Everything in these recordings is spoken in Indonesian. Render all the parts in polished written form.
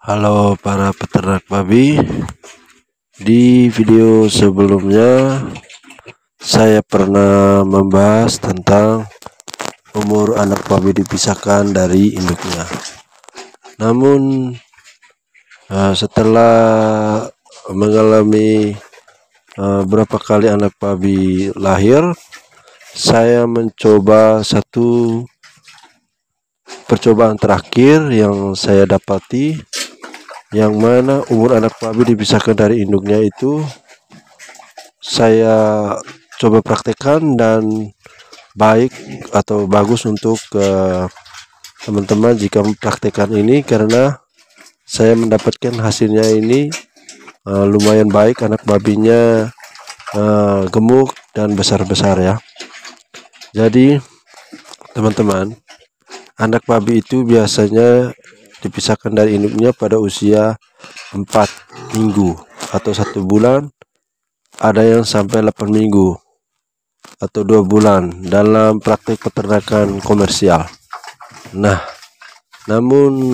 Halo para peternak babi. Di video sebelumnya saya pernah membahas tentang umur anak babi dipisahkan dari induknya. Namun setelah mengalami berapa kali anak babi lahir, saya mencoba satu percobaan terakhir yang saya dapati, yang mana umur anak babi dipisahkan dari induknya itu saya coba praktekkan dan baik atau bagus untuk teman-teman jika mempraktekkan ini, karena saya mendapatkan hasilnya ini lumayan baik. Anak babinya gemuk dan besar-besar ya. Jadi teman-teman, anak babi itu biasanya dipisahkan dari induknya pada usia 4 minggu atau 1 bulan, ada yang sampai 8 minggu atau 2 bulan dalam praktik peternakan komersial. Nah, namun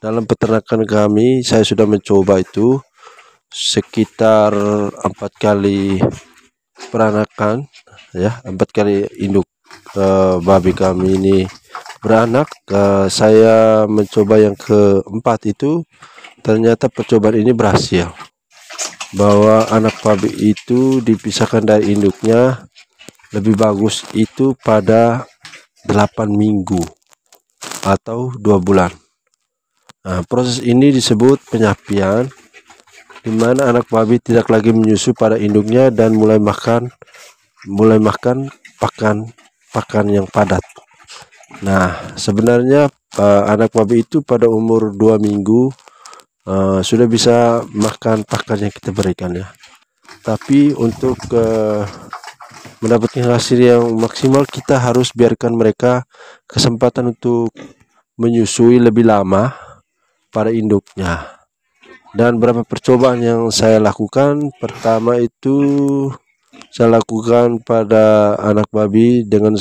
dalam peternakan kami, saya sudah mencoba itu sekitar 4 kali peranakan ya, 4 kali induk babi kami ini beranak. Saya mencoba yang keempat itu, ternyata percobaan ini berhasil, bahwa anak babi itu dipisahkan dari induknya lebih bagus itu pada 8 minggu atau 2 bulan. Nah, proses ini disebut penyapian, di mana anak babi tidak lagi menyusu pada induknya dan mulai makan pakan yang padat. Nah, sebenarnya anak babi itu pada umur 2 minggu sudah bisa makan pakan yang kita berikan ya. Tapi untuk mendapatkan hasil yang maksimal, kita harus biarkan mereka kesempatan untuk menyusui lebih lama pada induknya. Dan beberapa percobaan yang saya lakukan, pertama itu saya lakukan pada anak babi dengan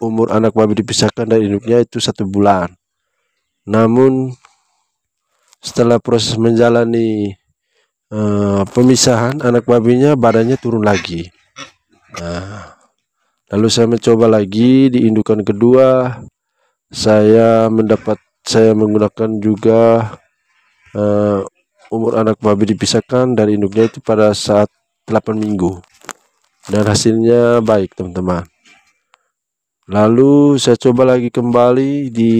umur anak babi dipisahkan dari induknya itu 1 bulan. Namun setelah proses menjalani pemisahan, anak babinya badannya turun lagi. Nah, lalu saya mencoba lagi di indukan kedua. Saya menggunakan juga umur anak babi dipisahkan dari induknya itu pada saat 8 minggu, dan hasilnya baik teman-teman. Lalu saya coba lagi kembali di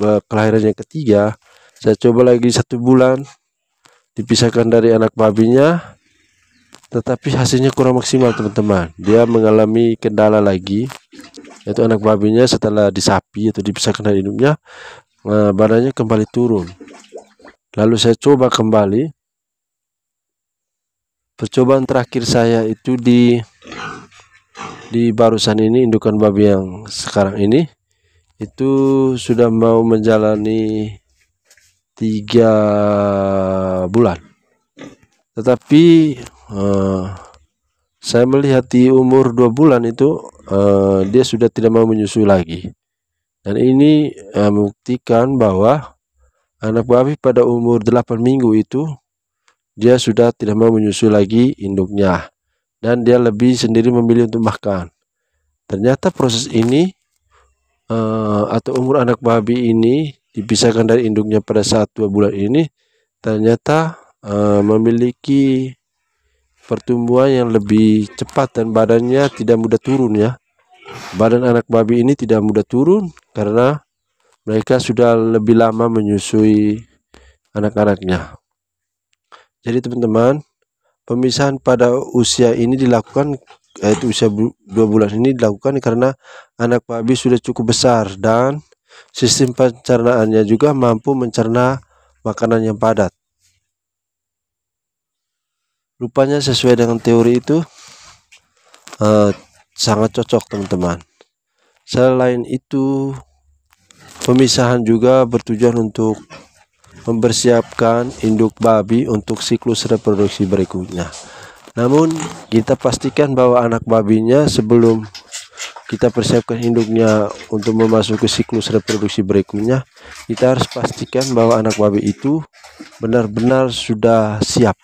kelahiran yang ketiga. Saya coba lagi 1 bulan dipisahkan dari anak babinya, tetapi hasilnya kurang maksimal teman-teman. Dia mengalami kendala lagi, yaitu anak babinya setelah disapi atau dipisahkan dari induknya, badannya kembali turun. Lalu saya coba kembali. Percobaan terakhir saya itu di barusan ini, indukan babi yang sekarang ini itu sudah mau menjalani 3 bulan. Tetapi saya melihat di umur 2 bulan itu dia sudah tidak mau menyusui lagi. Dan ini membuktikan bahwa anak babi pada umur 8 minggu itu dia sudah tidak mau menyusui lagi induknya, dan dia lebih sendiri memilih untuk makan. Ternyata proses ini atau umur anak babi ini dipisahkan dari induknya pada saat 2 bulan ini, ternyata memiliki pertumbuhan yang lebih cepat dan badannya tidak mudah turun ya. Badan anak babi ini tidak mudah turun karena mereka sudah lebih lama menyusui anak-anaknya. Jadi teman-teman, pemisahan pada usia ini dilakukan, yaitu usia 2 bulan ini dilakukan karena anak babi sudah cukup besar dan sistem pencernaannya juga mampu mencerna makanan yang padat. Rupanya sesuai dengan teori itu sangat cocok teman-teman. Selain itu, pemisahan juga bertujuan untuk mempersiapkan induk babi untuk siklus reproduksi berikutnya. Namun kita pastikan bahwa anak babinya sebelum kita persiapkan induknya untuk memasuki siklus reproduksi berikutnya, kita harus pastikan bahwa anak babi itu benar-benar sudah siap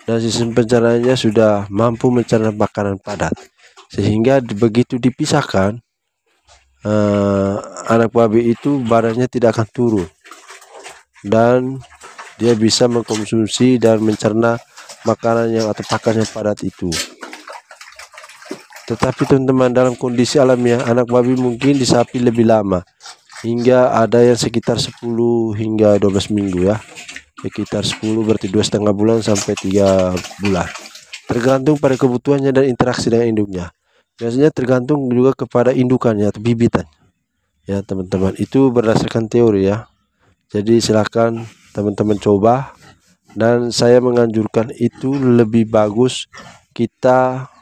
dan sistem pencernaannya sudah mampu mencerna makanan padat, sehingga begitu dipisahkan anak babi itu badannya tidak akan turun dan dia bisa mengkonsumsi dan mencerna makanan yang atau pakan yang padat itu. Tetapi teman-teman, dalam kondisi alamiah anak babi mungkin di sapi lebih lama, hingga ada yang sekitar 10 hingga 12 minggu ya. Sekitar 10 berarti 2,5 bulan sampai 3 bulan. Tergantung pada kebutuhannya dan interaksi dengan induknya. Biasanya tergantung juga kepada indukannya atau bibitan. Ya teman-teman, itu berdasarkan teori ya. Jadi silakan teman-teman coba, dan saya menganjurkan itu lebih bagus kita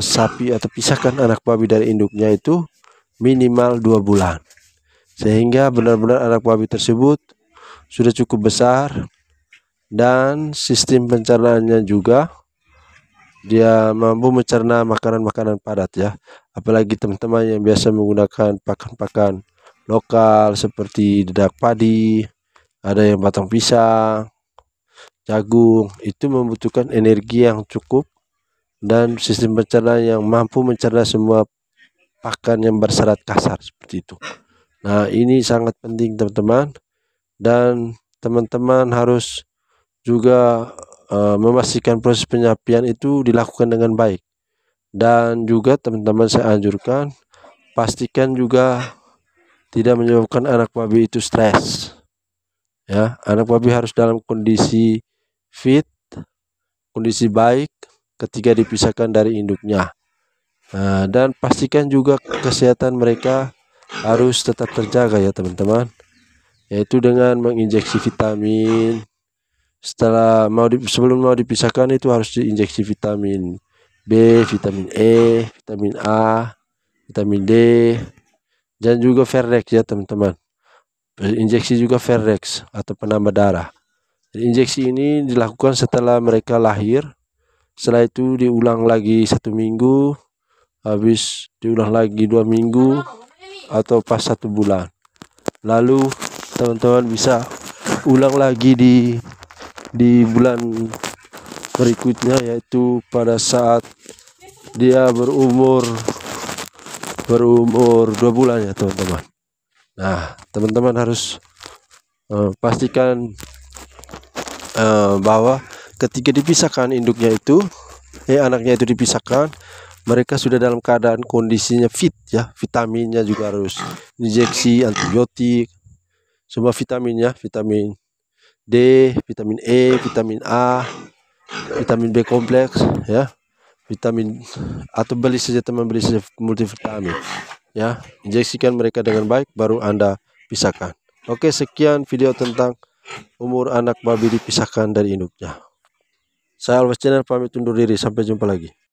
sapi atau pisahkan anak babi dari induknya itu minimal 2 bulan, sehingga benar-benar anak babi tersebut sudah cukup besar dan sistem pencernaannya juga dia mampu mencerna makanan-makanan padat ya. Apalagi teman-teman yang biasa menggunakan pakan-pakan lokal seperti dedak padi, ada yang batang pisang, jagung, itu membutuhkan energi yang cukup dan sistem pencernaan yang mampu mencerna semua pakan yang berserat kasar seperti itu. Nah, ini sangat penting teman-teman, dan teman-teman harus juga memastikan proses penyapian itu dilakukan dengan baik. Dan juga teman-teman saya anjurkan pastikan juga tidak menyebabkan anak babi itu stres. Ya, anak babi harus dalam kondisi fit, kondisi baik ketika dipisahkan dari induknya. Dan pastikan juga kesehatan mereka harus tetap terjaga ya teman-teman, yaitu dengan menginjeksi vitamin. Sebelum mau dipisahkan itu harus diinjeksi vitamin B, vitamin E, vitamin A, vitamin D, dan juga Ferrex ya teman-teman. Injeksi juga Ferrex atau penambah darah. Injeksi ini dilakukan setelah mereka lahir. Setelah itu diulang lagi 1 minggu, habis diulang lagi 2 minggu, atau pas 1 bulan. Lalu teman-teman bisa ulang lagi di bulan berikutnya, yaitu pada saat dia berumur 2 bulan ya teman-teman. Nah, teman-teman harus pastikan bahwa ketika dipisahkan induknya itu, anaknya itu dipisahkan, mereka sudah dalam keadaan kondisinya fit ya. Vitaminnya juga harus injeksi, antibiotik, semua vitaminnya, vitamin D, vitamin E, vitamin A, vitamin B kompleks ya, vitamin, atau beli saja multivitamin ya. Injeksikan mereka dengan baik, baru Anda pisahkan. Oke, sekian video tentang umur anak babi dipisahkan dari induknya. Saya Alwas Channel pamit undur diri, sampai jumpa lagi.